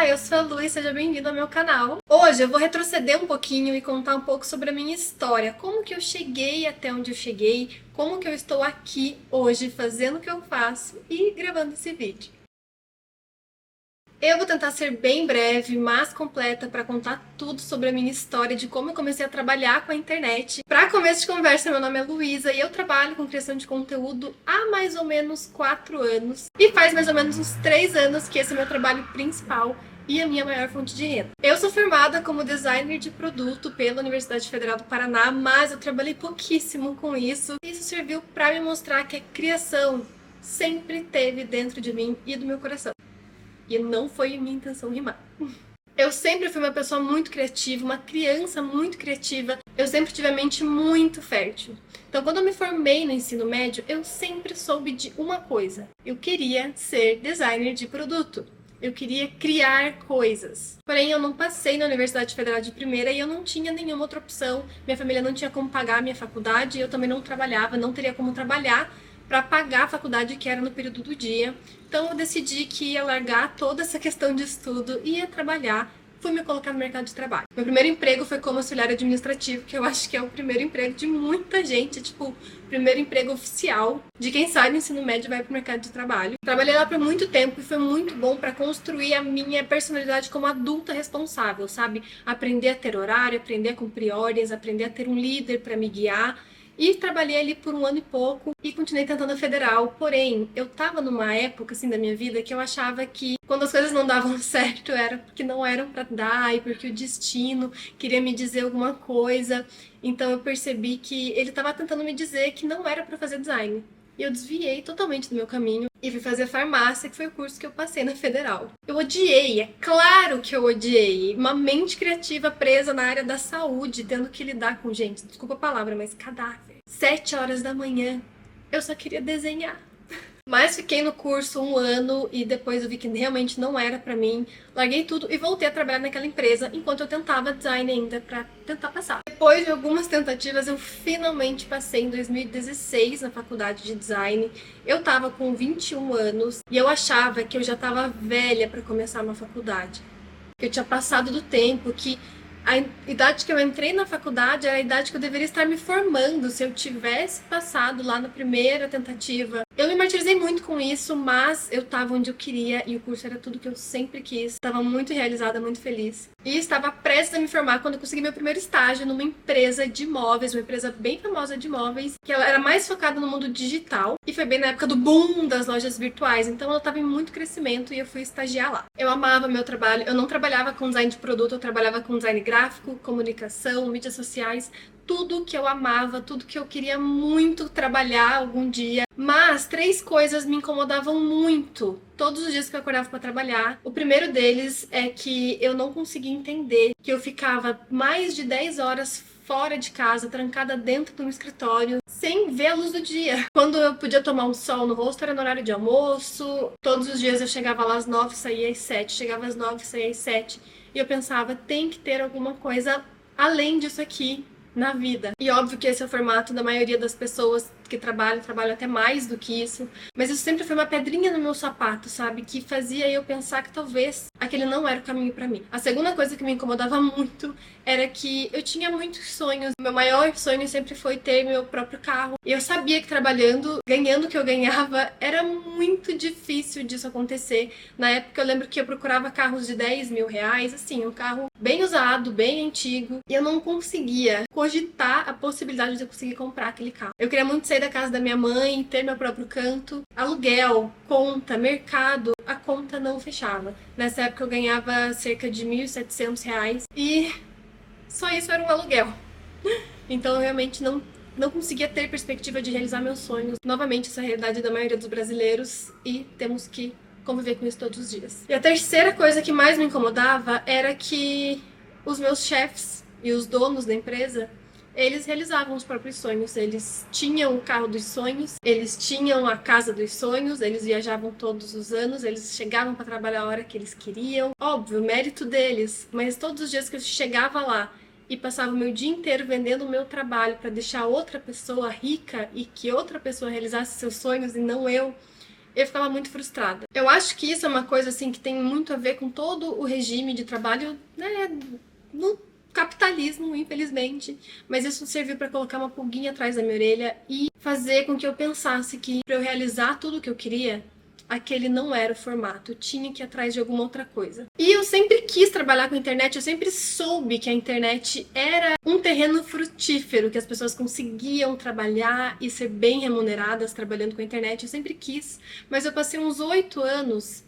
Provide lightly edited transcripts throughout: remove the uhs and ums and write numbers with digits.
Olá, eu sou a Lu e seja bem-vindo ao meu canal. Hoje eu vou retroceder um pouquinho e contar um pouco sobre a minha história, como que eu cheguei até onde eu cheguei, como que eu estou aqui hoje fazendo o que eu faço e gravando esse vídeo. Eu vou tentar ser bem breve, mas completa, para contar tudo sobre a minha história, de como eu comecei a trabalhar com a internet. Para começo de conversa, meu nome é Luísa e eu trabalho com criação de conteúdo há mais ou menos 4 anos. E faz mais ou menos uns 3 anos que esse é meu trabalho principal e a minha maior fonte de renda. Eu sou formada como designer de produto pela Universidade Federal do Paraná, mas eu trabalhei pouquíssimo com isso. Isso serviu para me mostrar que a criação sempre teve dentro de mim e do meu coração. E não foi minha intenção rimar. Eu sempre fui uma pessoa muito criativa, uma criança muito criativa. Eu sempre tive a mente muito fértil. Então, quando eu me formei no ensino médio, eu sempre soube de uma coisa. Eu queria ser designer de produto. Eu queria criar coisas. Porém, eu não passei na Universidade Federal de primeira e eu não tinha nenhuma outra opção. Minha família não tinha como pagar a minha faculdade e eu também não trabalhava, não teria como trabalhar para pagar a faculdade que era no período do dia. Então eu decidi que ia largar toda essa questão de estudo e ia trabalhar. Fui me colocar no mercado de trabalho. Meu primeiro emprego foi como auxiliar administrativo, que eu acho que é o primeiro emprego de muita gente, tipo, o primeiro emprego oficial de quem sai do ensino médio e vai pro mercado de trabalho. Trabalhei lá por muito tempo e foi muito bom para construir a minha personalidade como adulta responsável, sabe? Aprender a ter horário, aprender a cumprir ordens, aprender a ter um líder para me guiar. E trabalhei ali por 1 ano e pouco e continuei tentando a federal. Porém, eu tava numa época assim da minha vida que eu achava que quando as coisas não davam certo era porque não eram pra dar e porque o destino queria me dizer alguma coisa. Então eu percebi que ele tava tentando me dizer que não era pra fazer design. E eu desviei totalmente do meu caminho e fui fazer farmácia, que foi o curso que eu passei na federal. Eu odiei, é claro que eu odiei. Uma mente criativa presa na área da saúde, tendo que lidar com gente, desculpa a palavra, mas cadáver. 7 horas da manhã, eu só queria desenhar. Mas fiquei no curso 1 ano e depois eu vi que realmente não era pra mim. Larguei tudo e voltei a trabalhar naquela empresa enquanto eu tentava design ainda pra tentar passar. Depois de algumas tentativas eu finalmente passei em 2016 na faculdade de design. Eu tava com 21 anos e eu achava que eu já tava velha pra começar uma faculdade. Que eu tinha passado do tempo, que a idade que eu entrei na faculdade era a idade que eu deveria estar me formando. Se eu tivesse passado lá na primeira tentativa. Eu me martirizei muito com isso, mas eu estava onde eu queria e o curso era tudo que eu sempre quis. Estava muito realizada, muito feliz. E estava prestes a me formar quando eu consegui meu primeiro estágio numa empresa de móveis, uma empresa bem famosa de móveis, que ela era mais focada no mundo digital. E foi bem na época do boom das lojas virtuais, então ela estava em muito crescimento e eu fui estagiar lá. Eu amava meu trabalho, eu não trabalhava com design de produto, eu trabalhava com design gráfico, comunicação, mídias sociais, tudo que eu amava, tudo que eu queria muito trabalhar algum dia. Mas 3 coisas me incomodavam muito todos os dias que eu acordava para trabalhar. O primeiro deles é que eu não conseguia entender que eu ficava mais de 10 horas fora de casa, trancada dentro de um escritório, sem ver a luz do dia. Quando eu podia tomar um sol no rosto, era no horário de almoço. Todos os dias eu chegava lá às 9, saía às 7, chegava às 9, saía às 7. E eu pensava, tem que ter alguma coisa além disso aqui na vida. E óbvio que esse é o formato da maioria das pessoas que trabalham até mais do que isso. Mas isso sempre foi uma pedrinha no meu sapato, sabe? Que fazia eu pensar que talvez aquele não era o caminho pra mim. A segunda coisa que me incomodava muito era que eu tinha muitos sonhos. Meu maior sonho sempre foi ter meu próprio carro. E eu sabia que trabalhando, ganhando o que eu ganhava, era muito difícil disso acontecer. Na época eu lembro que eu procurava carros de 10 mil reais, assim, um carro bem usado, bem antigo. E eu não conseguia cogitar a possibilidade de eu conseguir comprar aquele carro. Eu queria muito sair da casa da minha mãe, ter meu próprio canto. Aluguel, conta, mercado, a conta não fechava. Nessa época eu ganhava cerca de 1.700 reais e só isso era um aluguel. Então eu realmente não conseguia ter perspectiva de realizar meus sonhos. Novamente, essa é a realidade da maioria dos brasileiros e temos que conviver com isso todos os dias. E a terceira coisa que mais me incomodava era que os meus chefes e os donos da empresa, eles realizavam os próprios sonhos. Eles tinham o carro dos sonhos, eles tinham a casa dos sonhos, eles viajavam todos os anos, eles chegavam para trabalhar a hora que eles queriam. Óbvio, mérito deles, mas todos os dias que eu chegava lá e passava o meu dia inteiro vendendo o meu trabalho para deixar outra pessoa rica e que outra pessoa realizasse seus sonhos e não eu eu ficava muito frustrada. Eu acho que isso é uma coisa assim que tem muito a ver com todo o regime de trabalho, né, no capitalismo, infelizmente. Mas isso serviu para colocar uma pulguinha atrás da minha orelha e fazer com que eu pensasse que para eu realizar tudo o que eu queria, aquele não era o formato, eu tinha que ir atrás de alguma outra coisa. E eu sempre quis trabalhar com a internet, eu sempre soube que a internet era um terreno frutífero, que as pessoas conseguiam trabalhar e ser bem remuneradas trabalhando com a internet, eu sempre quis, mas eu passei uns 8 anos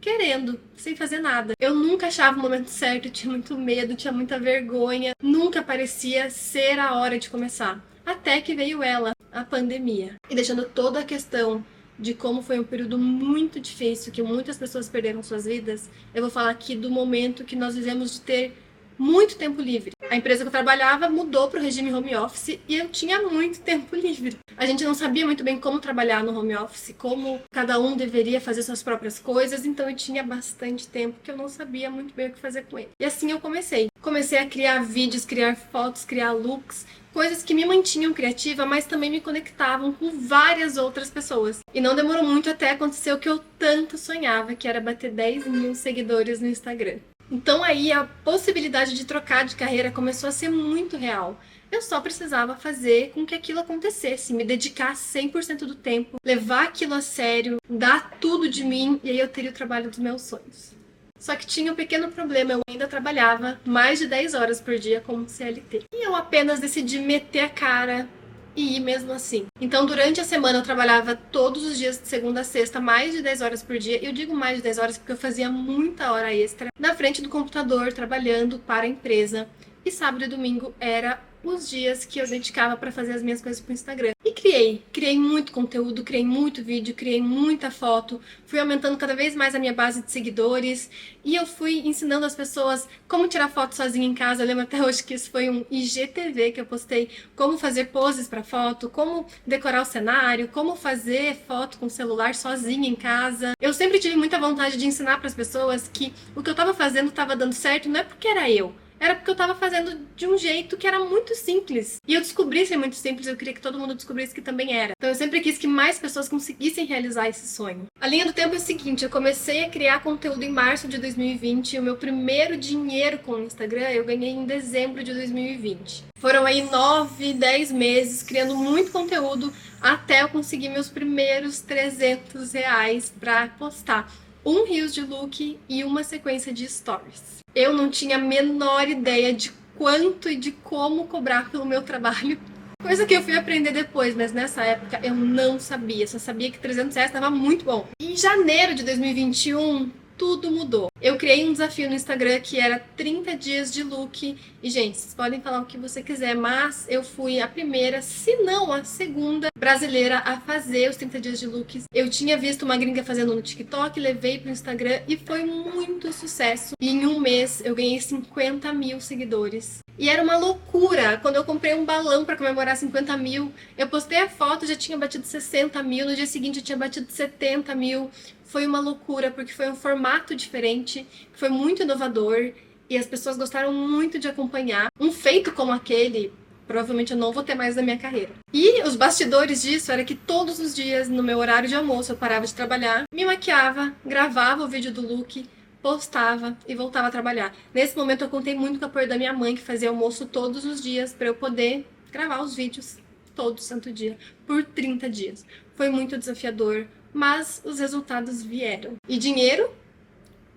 querendo, sem fazer nada. Eu nunca achava o momento certo, eu tinha muito medo, tinha muita vergonha, nunca parecia ser a hora de começar. Até que veio ela, a pandemia, e deixando toda a questão de como foi um período muito difícil, que muitas pessoas perderam suas vidas, eu vou falar aqui do momento que nós vivemos de ter muito tempo livre. A empresa que eu trabalhava mudou para o regime home office e eu tinha muito tempo livre. A gente não sabia muito bem como trabalhar no home office, como cada um deveria fazer suas próprias coisas, então eu tinha bastante tempo que eu não sabia muito bem o que fazer com ele. E assim eu comecei. Comecei a criar vídeos, criar fotos, criar looks, coisas que me mantinham criativa, mas também me conectavam com várias outras pessoas. E não demorou muito até acontecer o que eu tanto sonhava, que era bater 10 mil seguidores no Instagram. Então aí a possibilidade de trocar de carreira começou a ser muito real. Eu só precisava fazer com que aquilo acontecesse, me dedicar 100% do tempo, levar aquilo a sério, dar tudo de mim, e aí eu teria o trabalho dos meus sonhos. Só que tinha um pequeno problema, eu ainda trabalhava mais de 10 horas por dia como CLT. E eu apenas decidi meter a cara e ir mesmo assim. Então, durante a semana eu trabalhava todos os dias de segunda a sexta, mais de 10 horas por dia. Eu digo mais de 10 horas porque eu fazia muita hora extra na frente do computador, trabalhando para a empresa. E sábado e domingo era os dias que eu dedicava para fazer as minhas coisas pro Instagram. E criei muito conteúdo, criei muito vídeo, criei muita foto, fui aumentando cada vez mais a minha base de seguidores e eu fui ensinando as pessoas como tirar foto sozinha em casa. Eu lembro até hoje que isso foi um IGTV que eu postei, como fazer poses para foto, como decorar o cenário, como fazer foto com celular sozinha em casa. Eu sempre tive muita vontade de ensinar para as pessoas que o que eu estava fazendo estava dando certo, não é porque era eu. Era porque eu tava fazendo de um jeito que era muito simples. E eu descobri ser muito simples, eu queria que todo mundo descobrisse que também era. Então eu sempre quis que mais pessoas conseguissem realizar esse sonho. A linha do tempo é a seguinte, eu comecei a criar conteúdo em março de 2020 e o meu primeiro dinheiro com o Instagram eu ganhei em dezembro de 2020. Foram aí 9, 10 meses criando muito conteúdo até eu conseguir meus primeiros R$ 300 pra postar um Reels de look e uma sequência de stories. Eu não tinha a menor ideia de quanto e de como cobrar pelo meu trabalho. Coisa que eu fui aprender depois, mas nessa época eu não sabia. Só sabia que R$ 300 estava muito bom. Em janeiro de 2021, tudo mudou. Eu criei um desafio no Instagram que era 30 dias de look. E, gente, vocês podem falar o que você quiser, mas eu fui a primeira, se não a segunda brasileira a fazer os 30 dias de looks. Eu tinha visto uma gringa fazendo no TikTok, levei pro Instagram e foi muito sucesso. E em um mês eu ganhei 50 mil seguidores. E era uma loucura. Quando eu comprei um balão para comemorar 50 mil, eu postei a foto, já tinha batido 60 mil, no dia seguinte eu tinha batido 70 mil. Foi uma loucura, porque foi um formato diferente, foi muito inovador e as pessoas gostaram muito de acompanhar. Um feito como aquele, provavelmente eu não vou ter mais na minha carreira. E os bastidores disso era que todos os dias, no meu horário de almoço, eu parava de trabalhar, me maquiava, gravava o vídeo do look, postava e voltava a trabalhar. Nesse momento eu contei muito com o apoio da minha mãe, que fazia almoço todos os dias para eu poder gravar os vídeos todo santo dia, por 30 dias. Foi muito desafiador, mas os resultados vieram. E dinheiro?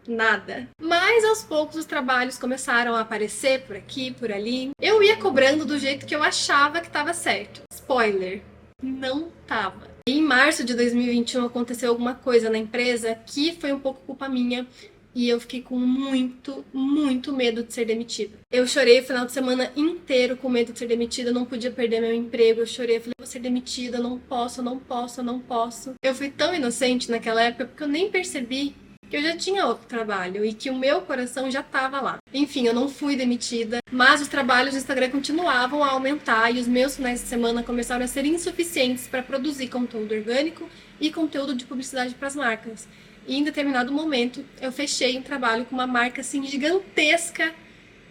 Nada. Mas aos poucos os trabalhos começaram a aparecer por aqui, por ali. Eu ia cobrando do jeito que eu achava que estava certo. Spoiler, não tava. E em março de 2021 aconteceu alguma coisa na empresa que foi um pouco culpa minha. E eu fiquei com muito, muito medo de ser demitida. Eu chorei o final de semana inteiro com medo de ser demitida, eu não podia perder meu emprego. Eu chorei, eu falei, vou ser demitida, não posso, não posso, não posso. Eu fui tão inocente naquela época porque eu nem percebi que eu já tinha outro trabalho e que o meu coração já estava lá. Enfim, eu não fui demitida, mas os trabalhos do Instagram continuavam a aumentar e os meus finais de semana começaram a ser insuficientes para produzir conteúdo orgânico e conteúdo de publicidade para as marcas. E em determinado momento eu fechei um trabalho com uma marca assim gigantesca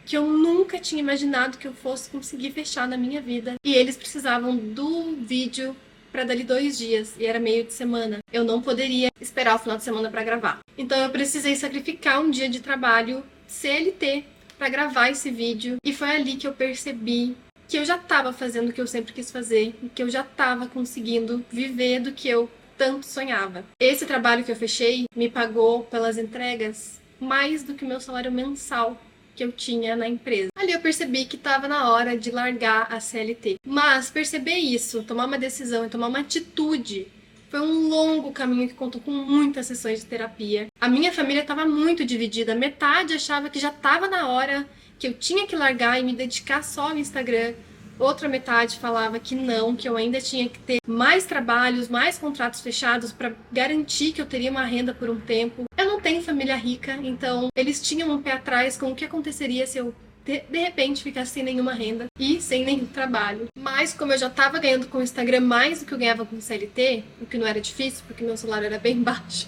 que eu nunca tinha imaginado que eu fosse conseguir fechar na minha vida. E eles precisavam do vídeo para dali 2 dias e era meio de semana. Eu não poderia esperar o final de semana para gravar. Então eu precisei sacrificar um dia de trabalho CLT para gravar esse vídeo e foi ali que eu percebi que eu já estava fazendo o que eu sempre quis fazer e que eu já estava conseguindo viver do que eu tanto sonhava. Esse trabalho que eu fechei me pagou pelas entregas mais do que o meu salário mensal que eu tinha na empresa. Ali eu percebi que estava na hora de largar a CLT. Mas perceber isso, tomar uma decisão e tomar uma atitude foi um longo caminho que contou com muitas sessões de terapia. A minha família estava muito dividida. Metade achava que já estava na hora, que eu tinha que largar e me dedicar só ao Instagram. Outra metade falava que não, que eu ainda tinha que ter mais trabalhos, mais contratos fechados para garantir que eu teria uma renda por um tempo. Eu não tenho família rica, então eles tinham um pé atrás com o que aconteceria se eu de repente ficasse sem nenhuma renda e sem nenhum trabalho. Mas como eu já estava ganhando com o Instagram mais do que eu ganhava com o CLT, o que não era difícil porque meu salário era bem baixo,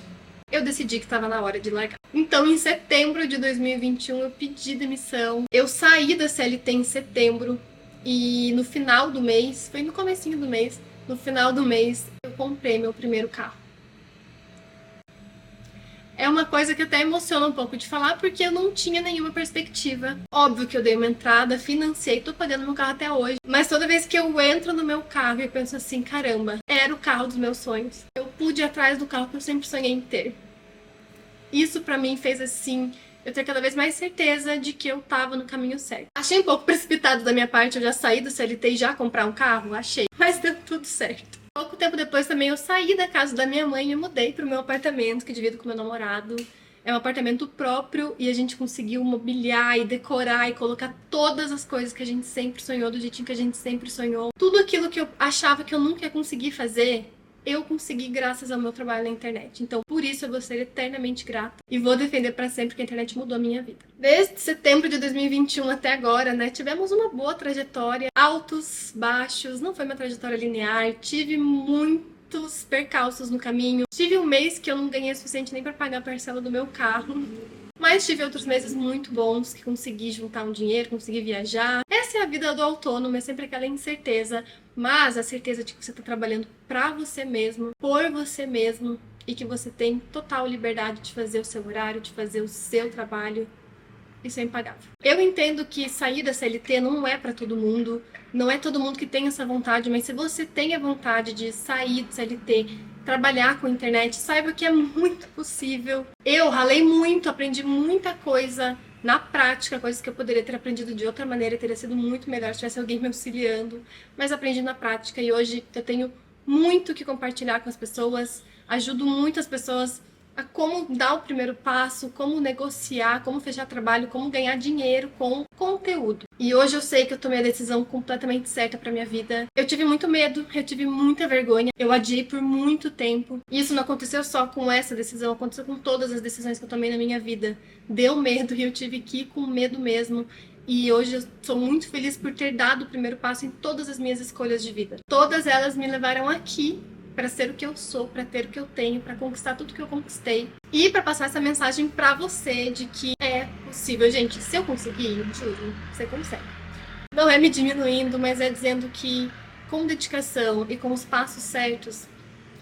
eu decidi que estava na hora de largar. Então, em setembro de 2021, eu pedi demissão. Eu saí da CLT em setembro e no final do mês, foi no comecinho do mês, no final do mês, eu comprei meu primeiro carro. É uma coisa que até emociona um pouco de falar, porque eu não tinha nenhuma perspectiva. Óbvio que eu dei uma entrada, financei, tô pagando meu carro até hoje. Mas toda vez que eu entro no meu carro, eu penso assim, caramba, era o carro dos meus sonhos. Eu pude ir atrás do carro que eu sempre sonhei em ter. Isso pra mim fez assim, eu ter cada vez mais certeza de que eu tava no caminho certo. Achei um pouco precipitado da minha parte eu já sair do CLT e já comprar um carro, achei. Mas deu tudo certo. Pouco tempo depois também eu saí da casa da minha mãe e mudei pro meu apartamento, que divido com meu namorado. É um apartamento próprio e a gente conseguiu mobiliar e decorar e colocar todas as coisas que a gente sempre sonhou, do jeitinho que a gente sempre sonhou. Tudo aquilo que eu achava que eu nunca ia conseguir fazer, eu consegui graças ao meu trabalho na internet. Então, por isso eu vou ser eternamente grata e vou defender pra sempre que a internet mudou a minha vida. Desde setembro de 2021 até agora, né, tivemos uma boa trajetória, altos, baixos, não foi uma trajetória linear, tive muitos percalços no caminho. Tive um mês que eu não ganhei o suficiente nem pra pagar a parcela do meu carro. Mas tive outros meses muito bons, que consegui juntar um dinheiro, consegui viajar. Essa é a vida do autônomo, é sempre aquela incerteza. Mas a certeza de que você está trabalhando pra você mesmo, por você mesmo, e que você tem total liberdade de fazer o seu horário, de fazer o seu trabalho, isso é impagável. Eu entendo que sair da CLT não é pra todo mundo, não é todo mundo que tem essa vontade, mas se você tem a vontade de sair do CLT, trabalhar com internet, saiba que é muito possível. Eu ralei muito, aprendi muita coisa na prática, coisas que eu poderia ter aprendido de outra maneira, teria sido muito melhor se tivesse alguém me auxiliando, mas aprendi na prática e hoje eu tenho muito que compartilhar com as pessoas, ajudo muitas pessoas a como dar o primeiro passo, como negociar, como fechar trabalho, como ganhar dinheiro com conteúdo. E hoje eu sei que eu tomei a decisão completamente certa pra minha vida. Eu tive muito medo, eu tive muita vergonha, eu adiei por muito tempo. E isso não aconteceu só com essa decisão, aconteceu com todas as decisões que eu tomei na minha vida. Deu medo e eu tive que ir com medo mesmo. E hoje eu sou muito feliz por ter dado o primeiro passo em todas as minhas escolhas de vida. Todas elas me levaram aqui para ser o que eu sou, para ter o que eu tenho, para conquistar tudo que eu conquistei e para passar essa mensagem para você de que é possível. Gente, se eu conseguir, juro, você consegue. Não é me diminuindo, mas é dizendo que com dedicação e com os passos certos,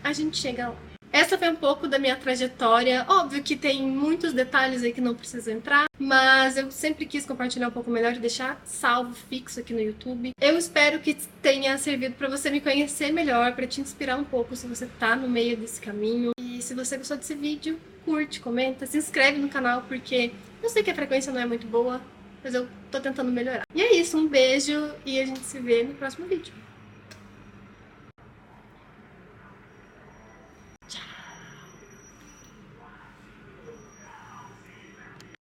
a gente chega lá. Essa foi um pouco da minha trajetória. Óbvio que tem muitos detalhes aí que não preciso entrar, mas eu sempre quis compartilhar um pouco melhor e deixar salvo, fixo aqui no YouTube. Eu espero que tenha servido para você me conhecer melhor, para te inspirar um pouco se você tá no meio desse caminho. E se você gostou desse vídeo, curte, comenta, se inscreve no canal, porque eu sei que a frequência não é muito boa, mas eu tô tentando melhorar. E é isso, um beijo e a gente se vê no próximo vídeo.